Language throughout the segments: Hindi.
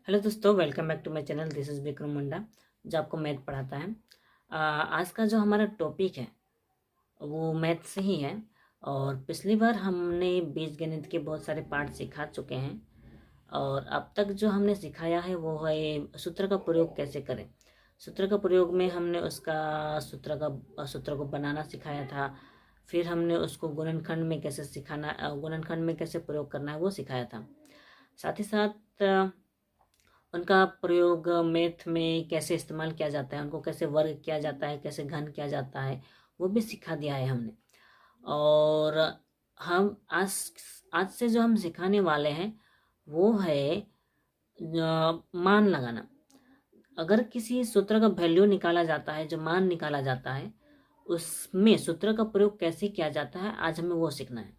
हेलो दोस्तों, welcome back to my channel. This is Vikram Munda जो आपको मैथ पढ़ाता है। आज का जो हमारा टॉपिक है वो मैथ से ही है। और पिछली बार हमने बीजगणित के बहुत सारे पार्ट सिखा चुके हैं और अब तक जो हमने सिखाया है वो है सूत्र का प्रयोग कैसे करें। सूत्र का प्रयोग में हमने उसका सूत्र को बनाना सिखाया था। फिर हमने उसको गुणनखंड में कैसे गुणनखंड में कैसे प्रयोग करना है वो सिखाया था। साथ ही साथ उनका प्रयोग मैथ में कैसे इस्तेमाल किया जाता है, उनको कैसे वर्ग किया जाता है, कैसे घन किया जाता है, वो भी सिखा दिया है हमने। और हम आज से जो हम सिखाने वाले हैं वो है मान लगाना। अगर किसी सूत्र का वैल्यू निकाला जाता है, जो मान निकाला जाता है, उसमें सूत्र का प्रयोग कैसे किया जाता है, आज हमें वो सीखना है।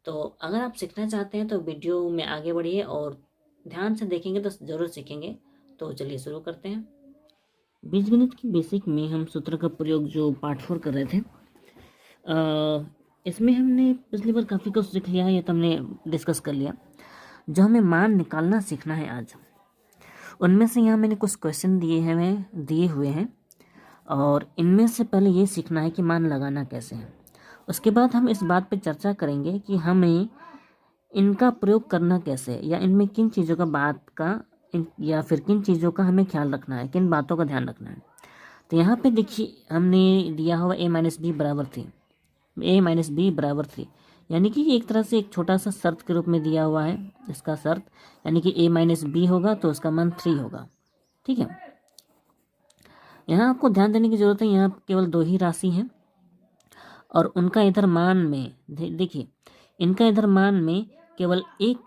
तो अगर आप सीखना चाहते हैं तो वीडियो में आगे बढ़िए और ध्यान से देखेंगे तो ज़रूर सीखेंगे। तो चलिए शुरू करते हैं। बीजगणित की बेसिक में हम सूत्र का प्रयोग जो पार्ट 4 कर रहे थे, इसमें हमने पिछली बार काफ़ी कुछ सीख लिया है, ये तो हमने डिस्कस कर लिया। जो हमें मान निकालना सीखना है आज, उनमें से यहाँ मैंने कुछ क्वेश्चन दिए हुए हैं और इनमें से पहले ये सीखना है कि मान लगाना कैसे है। उसके बाद हम इस बात पर चर्चा करेंगे कि हमें इनका प्रयोग करना कैसे है, या इनमें किन चीज़ों या फिर किन चीज़ों का हमें ख्याल रखना है, किन बातों का ध्यान रखना है। तो यहाँ पे देखिए हमने दिया हुआ a माइनस बी बराबर 3, यानी कि एक तरह से एक छोटा सा शर्त के रूप में दिया हुआ है। इसका शर्त यानी कि a माइनस बी होगा तो उसका मान 3 होगा। ठीक है, यहाँ आपको ध्यान देने की ज़रूरत है, यहाँ केवल 2 ही राशि हैं और उनका इधर मान में देखिए, इनका इधर मान में केवल एक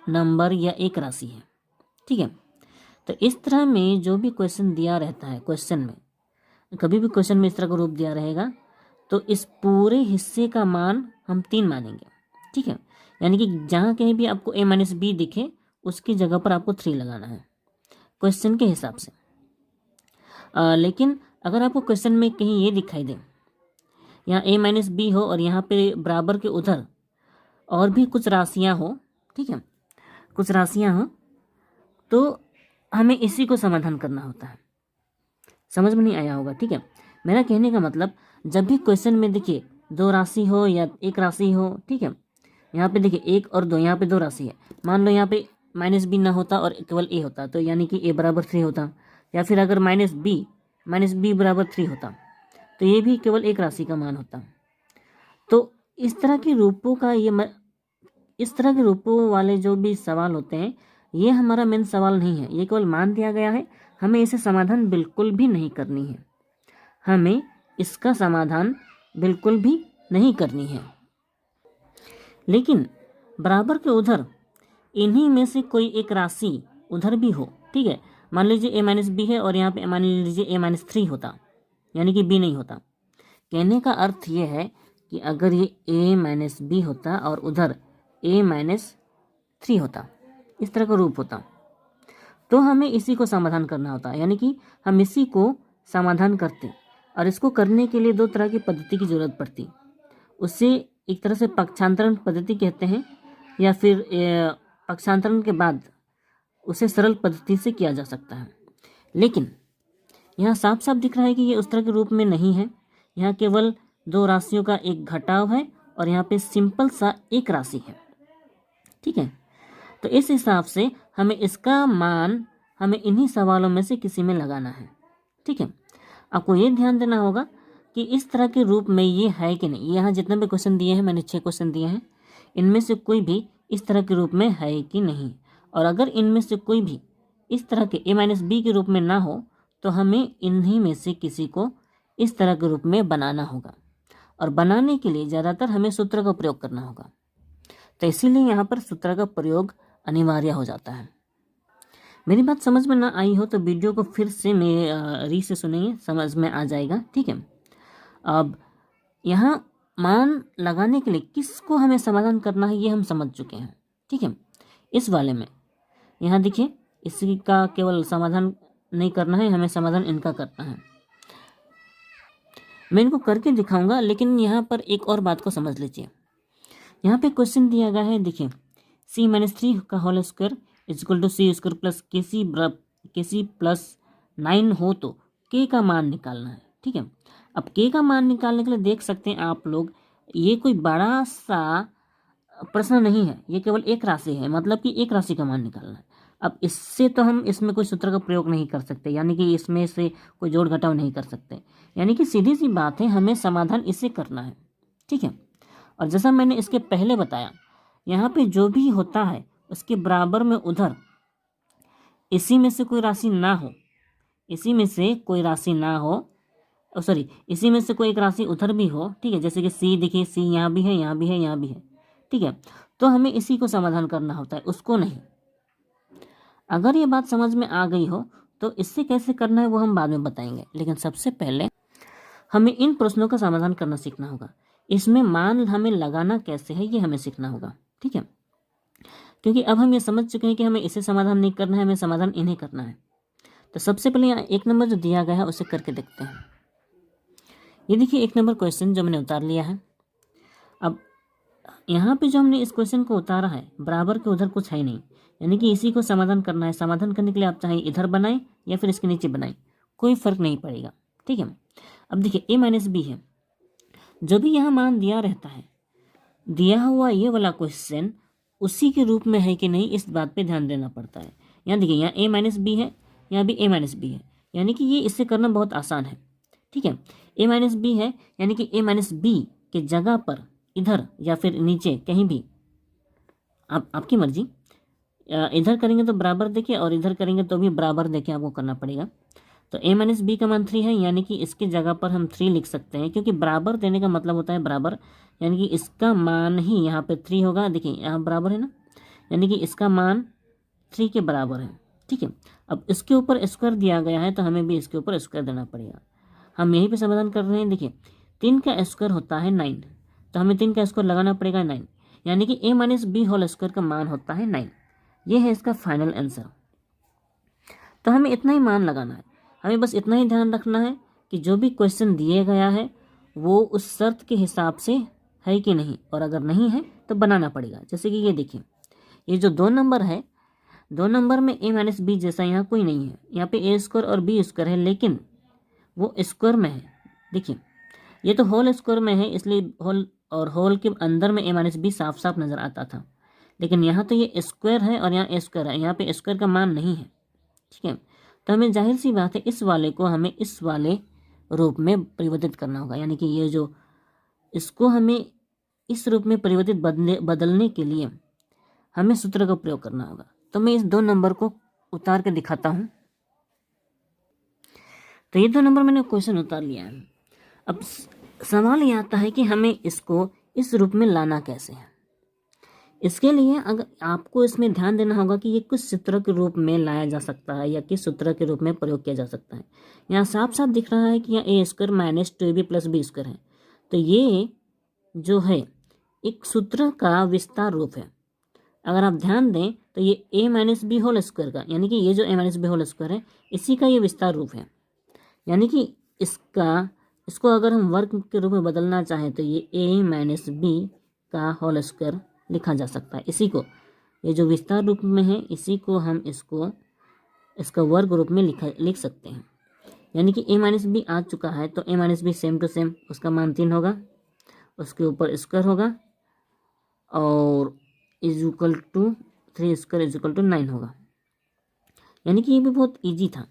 नंबर या एक राशि है। ठीक है, तो इस तरह में जो भी क्वेश्चन दिया रहता है, क्वेश्चन में कभी भी क्वेश्चन में इस तरह का रूप दिया रहेगा तो इस पूरे हिस्से का मान हम 3 मानेंगे। ठीक है, यानी कि जहाँ कहीं भी आपको a माइनस बी दिखे उसकी जगह पर आपको 3 लगाना है क्वेश्चन के हिसाब से। लेकिन अगर आपको क्वेश्चन में कहीं ये दिखाई दे, यहाँ a माइनस बी हो और यहाँ पे बराबर के उधर और भी कुछ राशियाँ हो, ठीक है, कुछ राशियाँ हो, तो हमें इसी को समाधान करना होता है। समझ में नहीं आया होगा। ठीक है, मेरा कहने का मतलब, जब भी क्वेश्चन में देखिए 2 राशि हो या एक राशि हो, ठीक है, यहाँ पे देखिए 1 और 2, यहाँ पे 2 राशि है। मान लो यहाँ पे माइनस बी ना होता और केवल a होता, तो यानी कि a बराबर 3 होता, या फिर अगर माइनस बी बराबर 3 होता तो ये भी केवल एक राशि का मान होता। तो इस तरह के रूपों वाले जो भी सवाल होते हैं, ये हमारा मेन सवाल नहीं है, ये केवल मान दिया गया है, हमें इसे समाधान बिल्कुल भी नहीं करनी है, हमें इसका समाधान बिल्कुल भी नहीं करनी है। लेकिन बराबर के उधर इन्हीं में से कोई एक राशि उधर भी हो, ठीक है, मान लीजिए a माइनस बी है और यहाँ पे मान लीजिए a माइनस 3 होता, यानी कि b नहीं होता। कहने का अर्थ ये है कि अगर ये a माइनस बी होता और उधर a माइनस 3 होता, इस तरह का रूप होता, तो हमें इसी को समाधान करना होता, यानी कि हम इसी को समाधान करते। और इसको करने के लिए 2 तरह की पद्धति की ज़रूरत पड़ती। उससे एक तरह से पक्षांतरण पद्धति कहते हैं, या फिर पक्षांतरण के बाद उसे सरल पद्धति से किया जा सकता है। लेकिन यहाँ साफ साफ दिख रहा है कि ये उस तरह के रूप में नहीं है, यहाँ केवल 2 राशियों का एक घटाव है और यहाँ पे सिंपल सा एक राशि है। ठीक है, तो इस हिसाब से हमें इसका मान हमें इन्हीं सवालों में से किसी में लगाना है। ठीक है, आपको ये ध्यान देना होगा कि इस तरह के रूप में ये है कि नहीं। यहाँ जितने भी क्वेश्चन दिए हैं, मैंने 6 क्वेश्चन दिए हैं, इनमें से कोई भी इस तरह के रूप में है कि नहीं। और अगर इनमें से कोई भी इस तरह के a माइनस बी के रूप में ना हो तो हमें इन्हीं में से किसी को इस तरह के रूप में बनाना होगा, और बनाने के लिए ज़्यादातर हमें सूत्र का प्रयोग करना होगा। तो इसीलिए यहाँ पर सूत्र का प्रयोग अनिवार्य हो जाता है। मेरी बात समझ में ना आई हो तो वीडियो को फिर से से सुनेंगे, समझ में आ जाएगा। ठीक है, अब यहाँ मान लगाने के लिए किसको हमें समाधान करना है ये हम समझ चुके हैं। ठीक है, इस वाले में यहाँ देखिए, इसी का केवल समाधान नहीं करना है, हमें समाधान इनका करना है। मैं इनको करके दिखाऊंगा, लेकिन यहाँ पर एक और बात को समझ लीजिए। यहाँ पे क्वेश्चन दिया गया है, देखिए c माइनस 3 का whole square equal to c square plus के सी प्लस 9 हो तो के का मान निकालना है। ठीक है, अब के का मान निकालने के लिए देख सकते हैं आप लोग, ये कोई बड़ा सा प्रश्न नहीं है, ये केवल एक राशि है, मतलब कि एक राशि का मान निकालना है। अब इससे तो हम इसमें कोई सूत्र का प्रयोग नहीं कर सकते, यानी कि इसमें से कोई जोड़ घटाव नहीं कर सकते, यानी कि सीधी सी बात है, हमें समाधान इससे करना है। ठीक है, और जैसा मैंने इसके पहले बताया, यहाँ पे जो भी होता है उसके बराबर में उधर इसी में से कोई राशि ना हो, इसी में से कोई राशि ना हो, सॉरी इसी में से कोई एक राशि उधर भी हो। ठीक है, जैसे कि सी, देखिए सी यहाँ भी है, यहाँ भी है, यहाँ भी है। ठीक है, तो हमें इसी को समाधान करना होता है, उसको नहीं। अगर ये बात समझ में आ गई हो तो इससे कैसे करना है वो हम बाद में बताएंगे, लेकिन सबसे पहले हमें इन प्रश्नों का समाधान करना सीखना होगा। इसमें मान हमें लगाना कैसे है ये हमें सीखना होगा। ठीक है, क्योंकि अब हम ये समझ चुके हैं कि हमें इसे समाधान नहीं करना है, हमें समाधान इन्हें करना है। तो सबसे पहले यहाँ 1 नंबर जो दिया गया है उसे करके देखते हैं। ये देखिए 1 नंबर क्वेश्चन जो मैंने उतार लिया है। अब यहाँ पे जो हमने इस क्वेश्चन को उतारा है, बराबर के उधर कुछ है नहीं, यानी कि इसी को समाधान करना है। समाधान करने के लिए आप चाहे इधर बनाएं या फिर इसके नीचे बनाएं, कोई फर्क नहीं पड़ेगा। ठीक है, अब देखिए a माइनस बी है, जो भी यहाँ मान दिया रहता है, दिया हुआ ये वाला क्वेश्चन उसी के रूप में है कि नहीं, इस बात पे ध्यान देना पड़ता है। यहाँ देखिए, यहाँ a माइनस बी है, यहाँ भी a माइनस बी है, यानी कि ये इससे करना बहुत आसान है। ठीक है, a माइनस बी है, यानी कि a माइनस बी के जगह पर इधर या फिर नीचे कहीं भी आपकी मर्जी, इधर करेंगे तो बराबर देखिए और इधर करेंगे तो भी बराबर देखिए आपको करना पड़ेगा। तो a माइनस बी का मान 3 है, यानी कि इसके जगह पर हम 3 लिख सकते हैं, क्योंकि बराबर देने का मतलब होता है बराबर, यानी कि इसका मान ही यहाँ पे 3 होगा। देखिए यहाँ बराबर है ना, यानी कि इसका मान 3 के बराबर है। ठीक है, अब इसके ऊपर स्क्वायर दिया गया है तो हमें भी इसके ऊपर स्क्वायर देना पड़ेगा। हम यहीं पे समाधान कर रहे हैं। देखिए 3 का स्क्वायर होता है 9, तो हमें 3 का स्क्वायर लगाना पड़ेगा 9, यानी कि a minus B whole square का मान होता है 9। ये है इसका फाइनल आंसर। तो हमें इतना ही मान लगाना है, हमें बस इतना ही ध्यान रखना है कि जो भी क्वेश्चन दिए गया है वो उस शर्त के हिसाब से है कि नहीं, और अगर नहीं है तो बनाना पड़ेगा। जैसे कि ये देखिए, ये जो 2 नंबर है, 2 नंबर में a माइनस बी जैसा यहाँ कोई नहीं है, यहाँ पे a स्क्वायर और b स्क्वायर है, लेकिन वो स्क्वायर में है। देखिए ये तो होल स्क्वायर में है, इसलिए होल और होल के अंदर में a माइनस बी साफ साफ नज़र आता था, लेकिन यहाँ तो ये स्क्वायर है और यहाँ a स्क्वायर है, यहाँ पे स्क्वायर का मान नहीं है। ठीक है, तो हमें जाहिर सी बात है इस वाले को हमें इस वाले रूप में परिवर्तित करना होगा, यानी कि ये जो इसको हमें इस रूप में परिवर्तित बदलने के लिए हमें सूत्र का प्रयोग करना होगा। तो मैं इस 2 नंबर को उतार के दिखाता हूँ। तो ये 2 नंबर मैंने क्वेश्चन उतार लिया है। अब सवाल ये आता है कि हमें इसको इस रूप में लाना कैसे है। इसके लिए अगर आपको इसमें ध्यान देना होगा कि ये किस सूत्र के रूप में लाया जा सकता है या किस सूत्र के रूप में प्रयोग किया जा सकता है। यहाँ साफ साफ दिख रहा है कि यहाँ a square minus 2ab plus B square है, तो ये जो है एक सूत्र का विस्तार रूप है। अगर आप ध्यान दें तो ये a minus B whole square का, यानी कि ये जो a minus B whole square है इसी का ये विस्तार रूप है, यानी कि इसको अगर हम वर्ग के रूप में बदलना चाहें तो ये a माइनस बी का होल स्क्वायर लिखा जा सकता है। इसी को, ये जो विस्तार रूप में है, इसी को हम इसका वर्ग रूप में लिख सकते हैं, यानी कि a माइनस बी आ चुका है तो a minus b same to same उसका मान 3 होगा, उसके ऊपर स्क्वायर होगा और is equal to 3 square is equal to 9 होगा, यानी कि ये भी बहुत इजी था।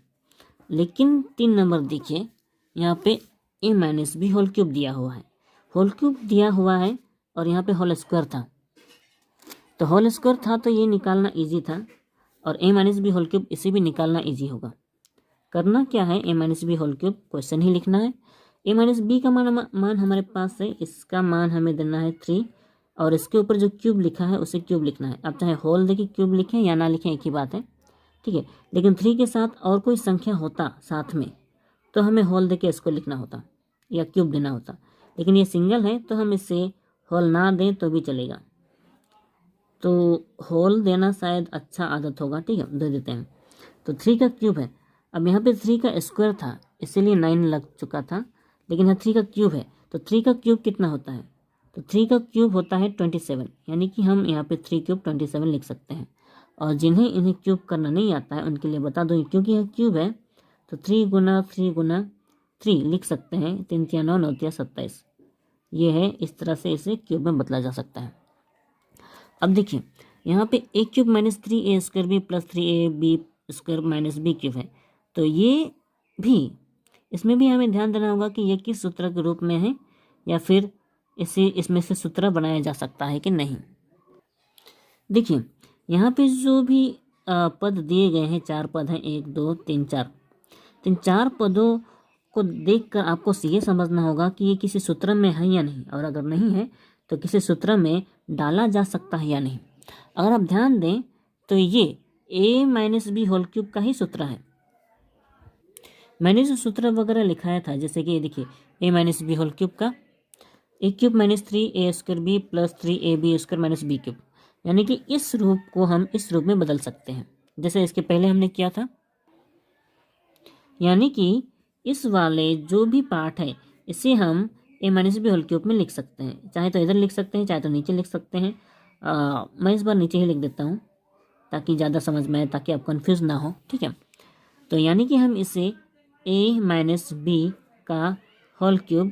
लेकिन 3 नंबर देखिए, यहाँ पे a minus B whole cube दिया हुआ है, होल क्यूब दिया हुआ है और यहाँ पे होल स्क्वायर था, तो होल स्क्वायर था तो ये निकालना इजी था, और a minus B whole cube इसे भी निकालना इजी होगा। करना क्या है, a minus B whole cube question ही लिखना है। a माइनस बी का मान हमारे पास है, इसका मान हमें देना है 3, और इसके ऊपर जो क्यूब लिखा है उसे क्यूब लिखना है। आप चाहे होल देखिए क्यूब लिखें या ना लिखें एक ही बात है। ठीक है, लेकिन 3 के साथ और कोई संख्या होता साथ में तो हमें होल देके इसको लिखना होता या क्यूब देना होता, लेकिन ये सिंगल है तो हम इसे होल ना दें तो भी चलेगा, तो होल देना शायद अच्छा आदत होगा। ठीक है, दे देते हैं। तो 3 का क्यूब है, अब यहाँ पे 3 का स्क्वायर था इसीलिए 9 लग चुका था, लेकिन यहाँ 3 का क्यूब है, तो 3 का क्यूब कितना होता है, तो 3 का क्यूब होता है 27, यानी कि हम यहाँ पे 3 क्यूब 27 लिख सकते हैं। और जिन्हें इन्हें क्यूब करना नहीं आता है उनके लिए बता दो, क्योंकि यह क्यूब है तो 3 गुना 3 गुना 3 लिख सकते हैं, 3 3 9 9 27। ये है, इस तरह से इसे क्यूब में बदला जा सकता है। अब देखिए यहाँ पे A cube minus 3a² B plus 3ab² minus B cube है, तो ये भी, इसमें भी हमें ध्यान देना होगा कि ये किस सूत्र के रूप में है, या फिर इसमें से सूत्र बनाया जा सकता है कि नहीं। देखिए यहाँ पे जो भी पद दिए गए हैं, 4 पद हैं, 1 2 3 4, तो इन 4 पदों को देखकर आपको ये समझना होगा कि ये किसी सूत्र में है या नहीं, और अगर नहीं है तो किसी सूत्र में डाला जा सकता है या नहीं। अगर आप ध्यान दें तो ये a minus B whole cube का ही सूत्र है। मैंने जो सूत्र वगैरह लिखाया था, जैसे कि ये देखिए a minus B whole cube का A cube minus 3a² B plus 3ab² minus B cube, यानी कि इस रूप को हम इस रूप में बदल सकते हैं जैसे इसके पहले हमने किया था। यानी कि इस वाले जो भी पार्ट है इसे हम a minus B whole cube में लिख सकते हैं, चाहे तो इधर लिख सकते हैं, चाहे तो नीचे लिख सकते हैं। मैं इस बार नीचे ही लिख देता हूँ ताकि ज़्यादा समझ में आए, ताकि आप कंफ्यूज ना हो, ठीक है। तो यानी कि हम इसे a माइनस बी का होल क्यूब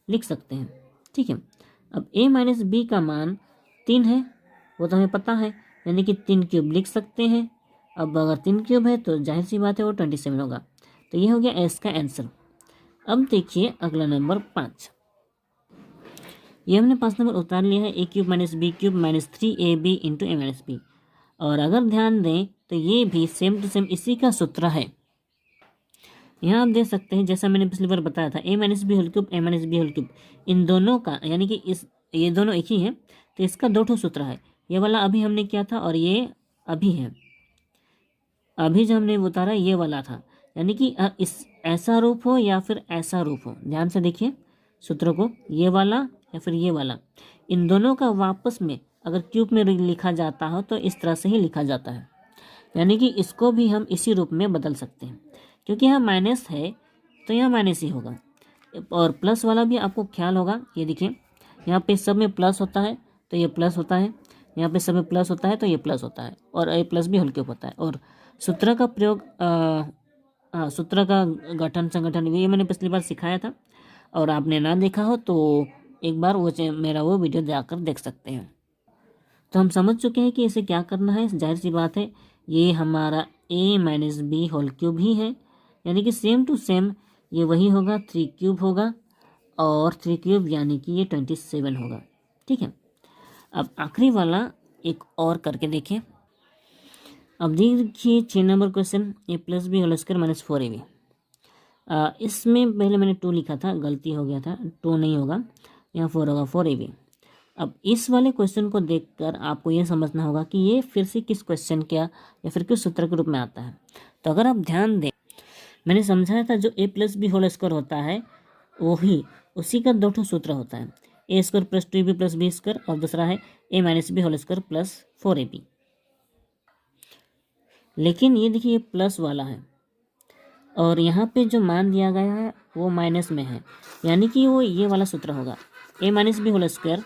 लिख सकते हैं, ठीक है। अब a माइनस बी का मान 3 है, वो तो हमें पता है, यानी कि 3 क्यूब लिख सकते हैं। अब अगर 3 क्यूब है तो जाहिर सी बात है वो 27 होगा। तो ये हो गया एस का आंसर। अब देखिए अगला नंबर 5, ये हमने 5 नंबर उतार लिया है, A cube minus B cube minus 3ab into A minus B. और अगर ध्यान दें तो ये भी सेम टू सेम इसी का सूत्र है। यहाँ आप देख सकते हैं जैसा मैंने पिछली बार बताया था, a minus B whole cube A minus B whole cube, इन दोनों का यानी कि ये दोनों एक ही है, तो इसका 2 ठो सूत्र है। ये वाला अभी हमने किया था और ये अभी है, अभी जो हमने उतारा ये वाला था, यानी कि इस ऐसा रूप हो या फिर ऐसा रूप हो, ध्यान से देखिए सूत्र को, ये वाला या फिर ये वाला, इन दोनों का वापस में अगर क्यूब में लिखा जाता हो तो इस तरह से ही लिखा जाता है। यानी कि इसको भी हम इसी रूप में बदल सकते हैं, क्योंकि यहाँ माइनस है तो यहाँ माइनस ही होगा। और प्लस वाला भी आपको ख्याल होगा, ये देखिए यहाँ पे सब में प्लस होता है तो ये प्लस होता है, यहाँ पे सब में प्लस होता है तो ये प्लस होता है, और ए प्लस भी होल क्यूब होता है। और सूत्र का प्रयोग, सूत्र का गठन संगठन ये मैंने पिछली बार सिखाया था, और आपने ना देखा हो तो एक बार मेरा वो वीडियो जाकर देख सकते हैं। तो हम समझ चुके हैं कि इसे क्या करना है। जाहिर सी बात है ये हमारा a minus B whole cube ही है, यानी कि सेम टू सेम ये वही होगा, 3 क्यूब होगा, और 3 क्यूब यानी कि ये 27 होगा, ठीक है। अब आखिरी वाला एक और करके देखें। अब देखिए 6 number question, A plus B whole square minus 4ab। इसमें पहले मैंने 2 लिखा था, गलती हो गया था, 2 नहीं होगा, यहाँ 4 होगा, 4ab। अब इस वाले क्वेश्चन को देखकर आपको ये समझना होगा कि ये फिर से किस क्वेश्चन का या फिर किस सूत्र के रूप में आता है। तो अगर आप ध्यान दें, मैंने समझाया था जो a plus B whole square होता है वही उसी का 2 ठो सूत्र होता है, a² plus 2ab plus b², और दूसरा है a minus B whole square plus 4ab। लेकिन ये देखिए ये प्लस वाला है और यहाँ पे जो मान दिया गया है वो माइनस में है, यानी कि वो ये वाला सूत्र होगा, a minus B whole square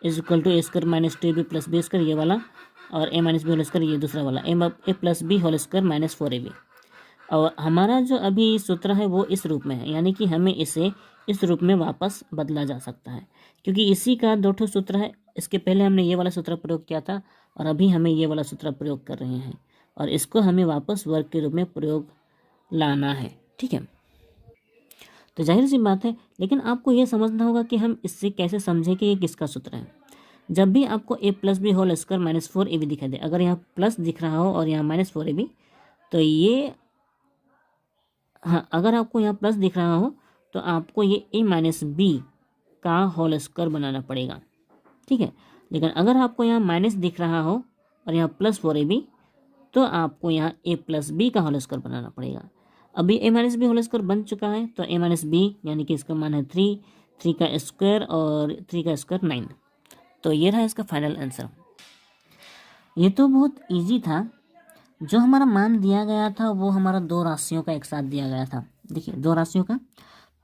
is equal to a² minus 2ab plus b², ये वाला, और a minus B whole square ये दूसरा वाला, a plus B whole square minus 4ab। और हमारा जो अभी सूत्र है वो इस रूप में है, यानी कि हमें इसे इस रूप में वापस बदला जा सकता है, क्योंकि इसी का 2 ठो सूत्र है। इसके पहले हमने ये वाला सूत्र प्रयोग किया था और अभी हमें ये वाला सूत्र प्रयोग कर रहे हैं, और इसको हमें वापस वर्ग के रूप में प्रयोग लाना है, ठीक है। तो जाहिर सी बात है, लेकिन आपको ये समझना होगा कि हम इससे कैसे समझें कि ये किसका सूत्र है। जब भी आपको a plus B whole square minus 4ab दिखाई दे, अगर यहाँ प्लस दिख रहा हो और यहाँ माइनस 4ab, तो ये, हाँ, अगर आपको यहाँ प्लस दिख रहा हो तो आपको ये a माइनस बी का होल स्क्वायर बनाना पड़ेगा, ठीक है। लेकिन अगर आपको यहाँ माइनस दिख रहा हो और यहाँ प्लस 4ab, तो आपको यहाँ a प्लस बी का होल स्क्वायर बनाना पड़ेगा। अभी a minus B whole square बन चुका है, तो a माइनस बी यानी कि इसका मान है 3 का स्क्वायर, और 3 का स्क्वायर 9। तो ये रहा इसका फाइनल आंसर। ये तो बहुत इजी था। जो हमारा मान दिया गया था वो हमारा 2 राशियों का एक साथ दिया गया था। देखिए 2 राशियों का,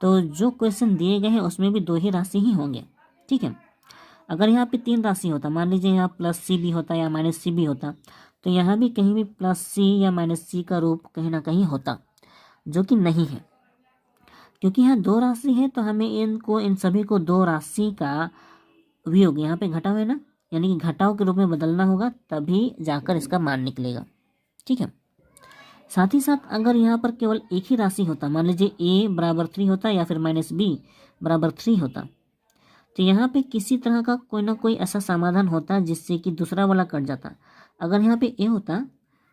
तो जो क्वेश्चन दिए गए हैं उसमें भी 2 ही राशि ही होंगे, ठीक है। अगर यहाँ पे 3 राशि होता, मान लीजिए यहाँ प्लस सी भी होता या माइनस सी भी होता, तो यहाँ भी कहीं भी प्लस सी या माइनस सी का रूप कहीं ना कहीं होता, जो कि नहीं है। क्योंकि यहाँ दो राशि है तो हमें इन सभी को दो राशि का वियोग, यहाँ पे घटा हुआ है ना, यानी कि घटाव के रूप में बदलना होगा, तभी जाकर इसका मान निकलेगा। ठीक है। साथ ही साथ अगर यहाँ पर केवल एक ही राशि होता, मान लीजिए a बराबर 3 होता या फिर -b बराबर 3 होता, तो यहाँ पे किसी तरह का कोई ना कोई ऐसा समाधान होता जिससे कि दूसरा वाला कट जाता। अगर यहाँ पे a होता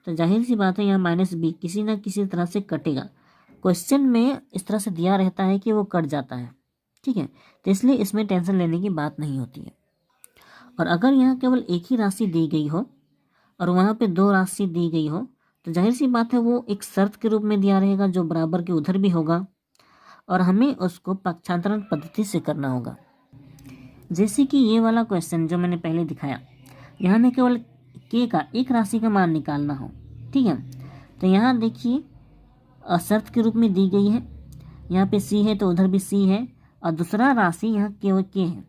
तो जाहिर सी बात है यहाँ -b किसी न किसी तरह से कटेगा। क्वेश्चन में इस तरह से दिया रहता है कि वो कट जाता है। ठीक है, तो इसलिए इसमें टेंशन लेने की बात नहीं होती है। और अगर यहाँ केवल एक ही राशि दी गई हो और वहाँ पे दो राशि दी गई हो, तो जाहिर सी बात है वो एक शर्त के रूप में दिया रहेगा जो बराबर के उधर भी होगा, और हमें उसको पक्षांतरण पद्धति से करना होगा। जैसे कि ये वाला क्वेश्चन जो मैंने पहले दिखाया, यहाँ में केवल k का एक राशि का मान निकालना हो। ठीक है, तो यहाँ देखिए शर्त के रूप में दी गई है, यहाँ पे c है तो उधर भी c है, और दूसरा राशि यहाँ केवल k है,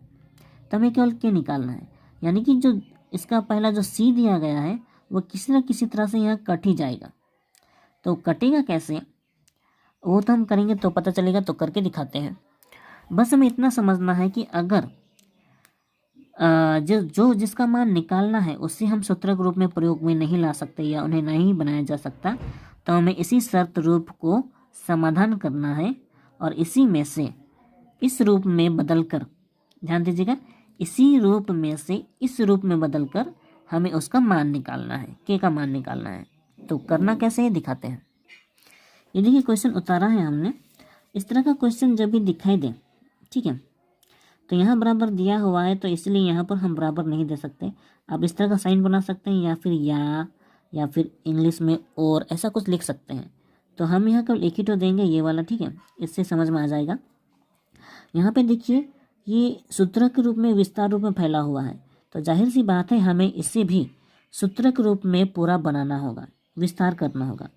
तो हमें केवल k निकालना है। यानी कि जो इसका पहला जो c दिया गया है वो किसी न किसी तरह से यहाँ कट ही जाएगा। तो कटेगा कैसे वो तो हम करेंगे तो पता चलेगा, तो करके दिखाते हैं। बस हमें इतना समझना है कि अगर जो जिसका मान निकालना है उससे हम सूत्रक रूप में प्रयोग में नहीं ला सकते या उन्हें नहीं बनाया जा सकता, तो हमें इसी शर्त रूप को समाधान करना है और इसी में से इस रूप में बदलकर, ध्यान दीजिएगा, इसी रूप में से इस रूप में बदलकर हमें उसका मान निकालना है, k का मान निकालना है। तो करना कैसे है दिखाते हैं। ये देखिए क्वेश्चन उतारा है हमने। इस तरह का क्वेश्चन जब भी दिखाई दे, ठीक है, तो यहाँ बराबर दिया हुआ है तो इसलिए यहाँ पर हम बराबर नहीं दे सकते। आप इस तरह का साइन बना सकते हैं या फिर या फिर इंग्लिश में और ऐसा कुछ लिख सकते हैं। तो हम यहाँ केवल एक ही तो देंगे, ये वाला। ठीक है, इससे समझ में आ जाएगा। यहाँ पे देखिए ये सूत्रक के रूप में विस्तार रूप में फैला हुआ है, तो जाहिर सी बात है हमें इसे भी सूत्रक रूप में पूरा बनाना होगा, विस्तार करना होगा।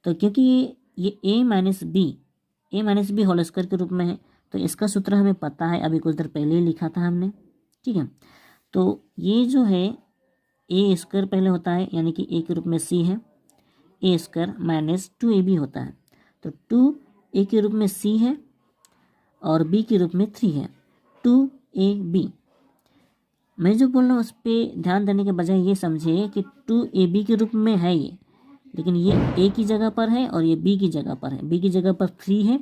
तो क्योंकि ये a minus B whole square के रूप में है, तो इसका सूत्र हमें पता है, अभी कुछ देर पहले ही लिखा था हमने। ठीक है, तो ये जो है a स्क्वायर पहले होता है, यानी कि a के रूप में c है, a स्क्वायर माइनस 2ab होता है, तो 2a के रूप में c है और b के रूप में 3 है, 2ab। मैं जो बोल रहा हूँ उस पर ध्यान देने के बजाय ये समझिए कि 2ab के रूप में है ये, लेकिन ये a की जगह पर है और ये b की जगह पर है। b की जगह पर 3 है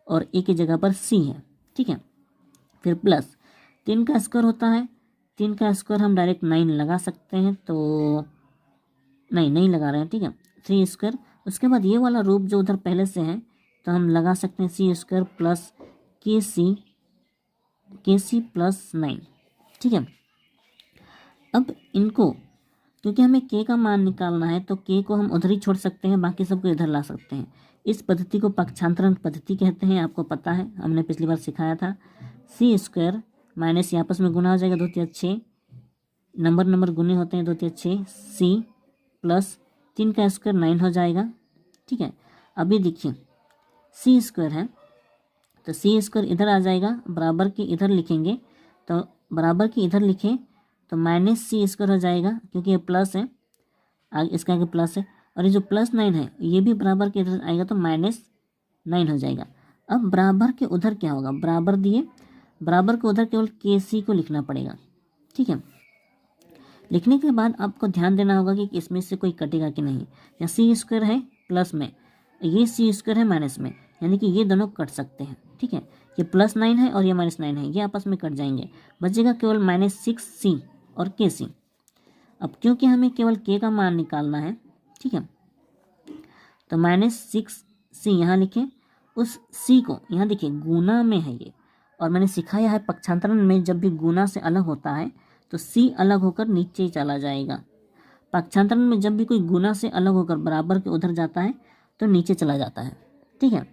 और a की जगह पर c है। ठीक है, फिर प्लस 3 का स्क्वायर होता है, 3 का स्क्वायर हम डायरेक्ट 9 लगा सकते हैं, तो नहीं लगा रहे हैं। ठीक है, 3 स्क्वायर, उसके बाद ये वाला रूप जो उधर पहले से है तो हम लगा सकते हैं c स्क्वायर प्लस के सी प्लस 9। ठीक है, अब इनको क्योंकि हमें k का मान निकालना है तो k को हम उधर ही छोड़ सकते हैं, बाकी सबको इधर ला सकते हैं। इस पद्धति को पक्षांतरण पद्धति कहते हैं, आपको पता है, हमने पिछली बार सिखाया था। c स्क्वायर माइनस आपस में गुना हो जाएगा, 2 3 6 नंबर गुने होते हैं, 2 3 6 c प्लस 3 का स्क्वायर 9 हो जाएगा। ठीक है, अभी देखिए c स्क्वायर है तो c स्क्वायर इधर आ जाएगा, बराबर के इधर लिखेंगे, तो बराबर के इधर लिखें तो माइनस c स्क्वायर हो जाएगा, क्योंकि ये प्लस है, आगे इसका आगे प्लस है, और ये जो प्लस 9 है ये भी बराबर के इधर आएगा तो -9 हो जाएगा। अब बराबर के उधर क्या होगा, बराबर दिए, बराबर के उधर केवल के सी को लिखना पड़ेगा। ठीक है, लिखने के बाद आपको ध्यान देना होगा कि इसमें से कोई कटेगा कि नहीं। या सी स्क्वायर है प्लस में, ये सी स्क्वायर है माइनस में, यानी कि ये दोनों कट सकते हैं। ठीक है, ये +9 है और ये -9 है, ये आपस में कट जाएंगे, बचेगा केवल -6c और के सी। अब क्योंकि हमें केवल k का मान निकालना है, ठीक है, तो -6c यहाँ लिखें, उस c को यहाँ देखिए गुना में है ये, और मैंने सिखाया है पक्षांतरण में जब भी गुना से अलग होता है तो c अलग होकर नीचे चला जाएगा। पक्षांतरण में जब भी कोई गुना से अलग होकर बराबर के उधर जाता है तो नीचे चला जाता है। ठीक है,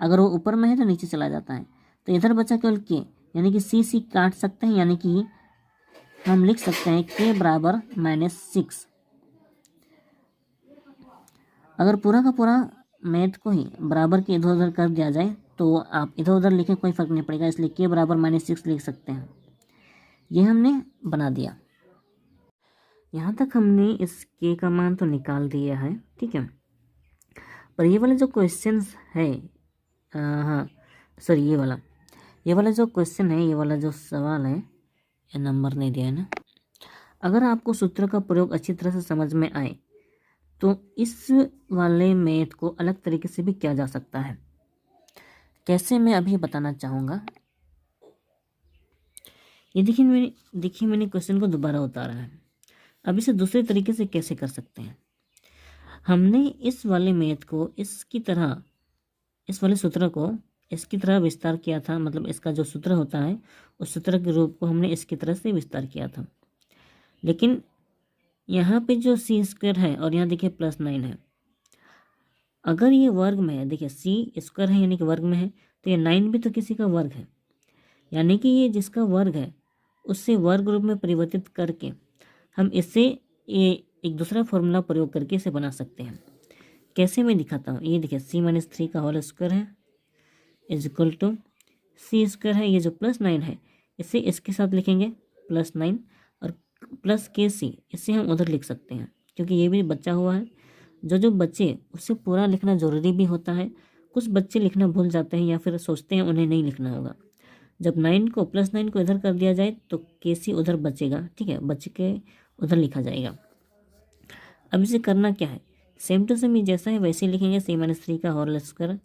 अगर वो ऊपर में है तो नीचे चला जाता है। तो इधर बचा केवल k, यानी कि c काट सकते हैं, यानी कि हम लिख सकते हैं k बराबर -6। अगर पूरा का पूरा मैथ को ही बराबर के इधर उधर कर दिया जाए तो आप इधर उधर लिखें कोई फ़र्क नहीं पड़ेगा, इसलिए k बराबर -6 लिख सकते हैं। ये हमने बना दिया। यहाँ तक हमने इस के का मान तो निकाल दिया है, ठीक है। पर ये वाला जो क्वेश्चन है, हाँ सॉरी, ये वाला जो क्वेश्चन है, ये वाला जो सवाल है, ये नंबर नहीं दिया है ना। अगर आपको सूत्र का प्रयोग अच्छी तरह से समझ में आए तो इस वाले मैथ को अलग तरीके से भी किया जा सकता है। कैसे, मैं अभी बताना चाहूँगा। ये देखिए मैंने क्वेश्चन को दोबारा उतारा है। अब इसे दूसरे तरीके से कैसे कर सकते हैं। हमने इस वाले मैथ को इस वाले सूत्र को इसकी तरह विस्तार किया था, मतलब इसका जो सूत्र होता है उस सूत्र के रूप को हमने इसकी तरह से विस्तार किया था। लेकिन यहाँ पे जो सी स्क्वायर है और यहाँ देखिए +9 है, अगर ये वर्ग में है, देखिए सी स्क्वायर है यानी कि वर्ग में है, तो ये 9 भी तो किसी का वर्ग है, यानी कि ये जिसका वर्ग है उससे वर्ग रूप में परिवर्तित करके हम इससे ये एक दूसरा फॉर्मूला प्रयोग करके इसे बना सकते हैं। कैसे, मैं दिखाता हूँ। ये देखिए C-3 का होल स्क्वायर है is equal to c square है, ये जो +9 है इसे इसके साथ लिखेंगे +9 और प्लस KC, इसे हम उधर लिख सकते हैं क्योंकि ये भी बचा हुआ है। जो बच्चे उसे पूरा लिखना ज़रूरी भी होता है, कुछ बच्चे लिखना भूल जाते हैं या फिर सोचते हैं उन्हें नहीं लिखना होगा। जब +9 को इधर कर दिया जाए तो KC उधर बचेगा, ठीक है, बच के उधर लिखा जाएगा। अब इसे करना क्या है, सेम टू सेम जैसा है वैसे ही लिखेंगे C-3 का होल स्क्वायर।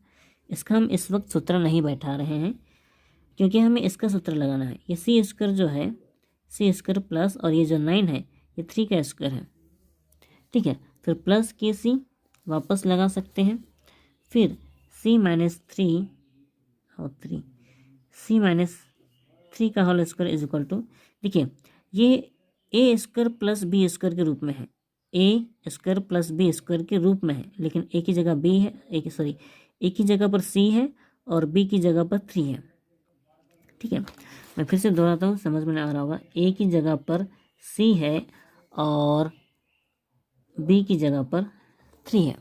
इसका हम इस वक्त सूत्र नहीं बैठा रहे हैं क्योंकि हमें इसका सूत्र लगाना है। ये सी स्क्वायर जो है, सी स्क्वायर प्लस और ये जो 9 है ये 3 का स्क्वायर है, ठीक है। फिर प्लस KC वापस लगा सकते हैं, फिर C-3 और 3 C-3 का whole square is equal to, देखिए ये a square plus B square के रूप में है, a square plus B square के रूप में है, लेकिन ए की जगह बी है, ए की जगह पर सी है और बी की जगह पर 3 है, ठीक है। मैं फिर से दोहराता हूँ, समझ में आ रहा होगा। ए की जगह पर सी है और बी की जगह पर 3 है,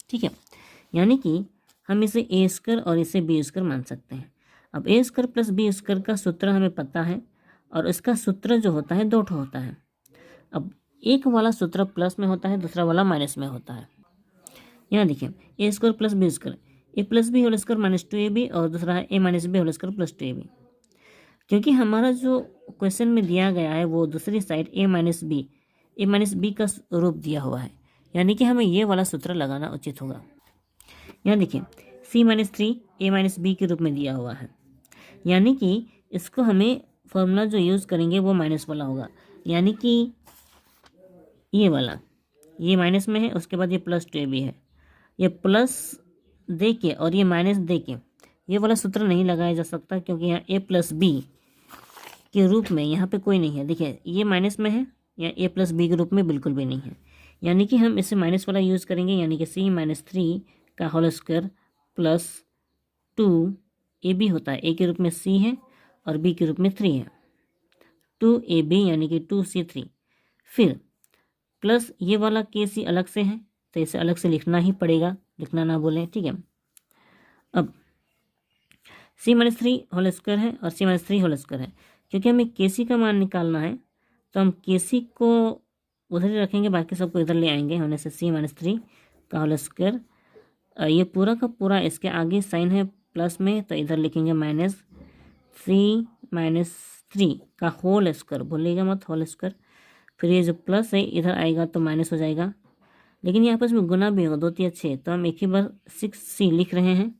ठीक है। यानी कि हम इसे ए स्क्वायर और इसे बी स्क्वायर मान सकते हैं। अब ए स्क्वायर प्लस बी स्क्वायर का सूत्र हमें पता है और इसका सूत्र जो होता है 2 ठो होता है। अब एक वाला सूत्र प्लस में होता है, दूसरा वाला माइनस में होता है। यहाँ देखिए A square plus B square, A plus B whole square -2ab और दूसरा है A minus B whole square +2ab। क्योंकि हमारा जो क्वेश्चन में दिया गया है वो दूसरी साइड ए माइनस बी का रूप दिया हुआ है, यानी कि हमें ये वाला सूत्र लगाना उचित होगा। यहाँ देखिए C-3 a-b के रूप में दिया हुआ है, यानी कि इसको हमें फॉर्मूला जो यूज़ करेंगे वो माइनस वाला होगा, यानी कि ये वाला, ये माइनस में है, उसके बाद ये +2ab है, ये प्लस दे के और ये माइनस दे के ये वाला सूत्र नहीं लगाया जा सकता क्योंकि यहाँ a प्लस बी के रूप में यहाँ पे कोई नहीं है। देखिए ये माइनस में है या a प्लस बी के रूप में बिल्कुल भी नहीं है, यानी कि हम इसे माइनस वाला यूज़ करेंगे, यानी कि C-3 का होल स्क्वायर +2ab होता है। a के रूप में c है और b के रूप में 3 है, 2ab यानी कि 2c3। फिर प्लस ये वाला KC अलग से है तो इसे अलग से लिखना ही पड़ेगा, लिखना ना बोलें, ठीक है। अब C-3 होल स्क्वायर है और C-3 होल स्क्वायर है, क्योंकि हमें KC का मान निकालना है तो हम KC को उधर ही रखेंगे, बाकी सबको इधर ले आएंगे, होने से C-3 का होल स्क्वायर। ये पूरा का पूरा इसके आगे साइन है प्लस में तो इधर लिखेंगे -C-3 का होल स्क्वायर, भूलिएगा मत होल स्क्वायर। फिर ये जो प्लस है इधर आएगा तो माइनस हो जाएगा, लेकिन यहाँ पर इसमें गुना भी होगा, 2 3 6, तो हम एक ही बार 6C लिख रहे हैं।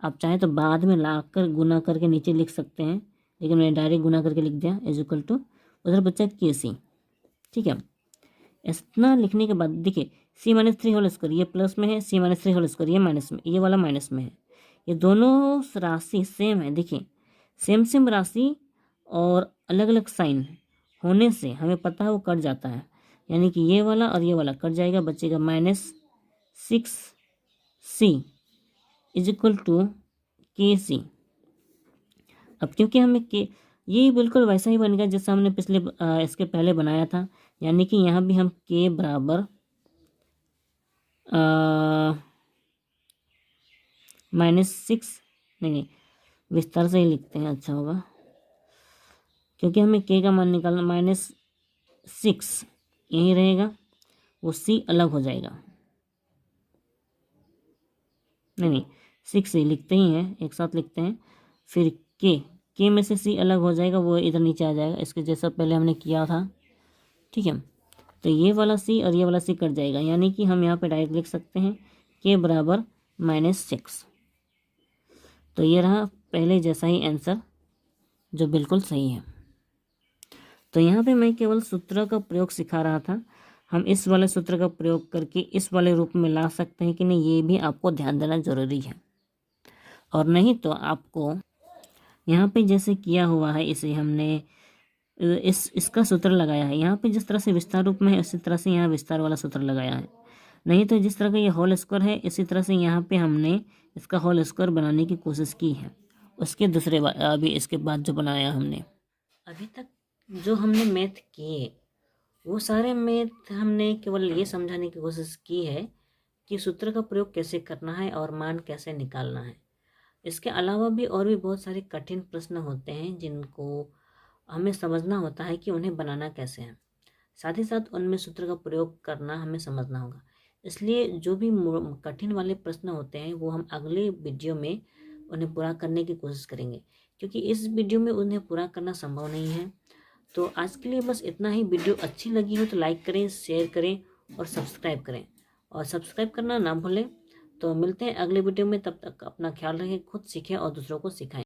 आप चाहें तो बाद में ला कर गुना करके नीचे लिख सकते हैं, लेकिन मैंने डायरेक्ट गुना करके लिख दिया इज इक्वल टू, उधर बच्चा KC, ठीक है। इतना लिखने के बाद देखिए C-3 होल स्क्वायर ये प्लस में है, C-3 होल स्क्वायर ये माइनस में, ये वाला माइनस में है। ये दोनों राशि सेम है, देखिए सेम राशि और अलग अलग साइन होने से हमें पता है वो कट जाता है, यानी कि ये वाला और ये वाला कट जाएगा, बचेगा -6C is equal to KC। अब क्योंकि हमें ये बिल्कुल वैसा ही बन गया जैसा हमने इसके पहले बनाया था, यानी कि यहाँ भी हम K बराबर -6 नहीं विस्तार से ही लिखते हैं, अच्छा होगा, क्योंकि हमें K का मान निकालना -6 यही रहेगा, वो सी अलग हो जाएगा। नहीं, 6 लिखते ही हैं, एक साथ लिखते हैं। फिर के में से सी अलग हो जाएगा, वो इधर नीचे आ जाएगा, इसके जैसा पहले हमने किया था। ठीक है, तो ये वाला सी और ये वाला सी कट जाएगा, यानी कि हम यहाँ पे डायरेक्ट लिख सकते हैं के बराबर -6। तो ये रहा पहले जैसा ही आंसर, जो बिल्कुल सही है। तो यहाँ पे मैं केवल सूत्र का प्रयोग सिखा रहा था। हम इस वाले सूत्र का प्रयोग करके इस वाले रूप में ला सकते हैं कि नहीं, ये भी आपको ध्यान देना जरूरी है। और नहीं तो आपको यहाँ पे जैसे किया हुआ है, इसे हमने इसका सूत्र लगाया है, यहाँ पे जिस तरह से विस्तार रूप में है उसी तरह से यहाँ विस्तार वाला सूत्र लगाया है। नहीं तो जिस तरह का ये होल स्क्वायर है, इसी तरह से यहाँ पे हमने इसका होल स्क्वायर बनाने की कोशिश की है, उसके दूसरे अभी इसके बाद जो बनाया हमने। अभी तक जो हमने मैथ किए वो सारे मैथ हमने केवल ये समझाने की कोशिश की है कि सूत्र का प्रयोग कैसे करना है और मान कैसे निकालना है। इसके अलावा भी और भी बहुत सारे कठिन प्रश्न होते हैं जिनको हमें समझना होता है कि उन्हें बनाना कैसे है। साथ ही साथ उनमें सूत्र का प्रयोग करना हमें समझना होगा। इसलिए जो भी कठिन वाले प्रश्न होते हैं वो हम अगले वीडियो में उन्हें पूरा करने की कोशिश करेंगे, क्योंकि इस वीडियो में उन्हें पूरा करना संभव नहीं है। तो आज के लिए बस इतना ही। वीडियो अच्छी लगी हो तो लाइक करें, शेयर करें और सब्सक्राइब करें, और सब्सक्राइब करना ना भूलें। तो मिलते हैं अगले वीडियो में, तब तक अपना ख्याल रखें, खुद सीखें और दूसरों को सिखाएं।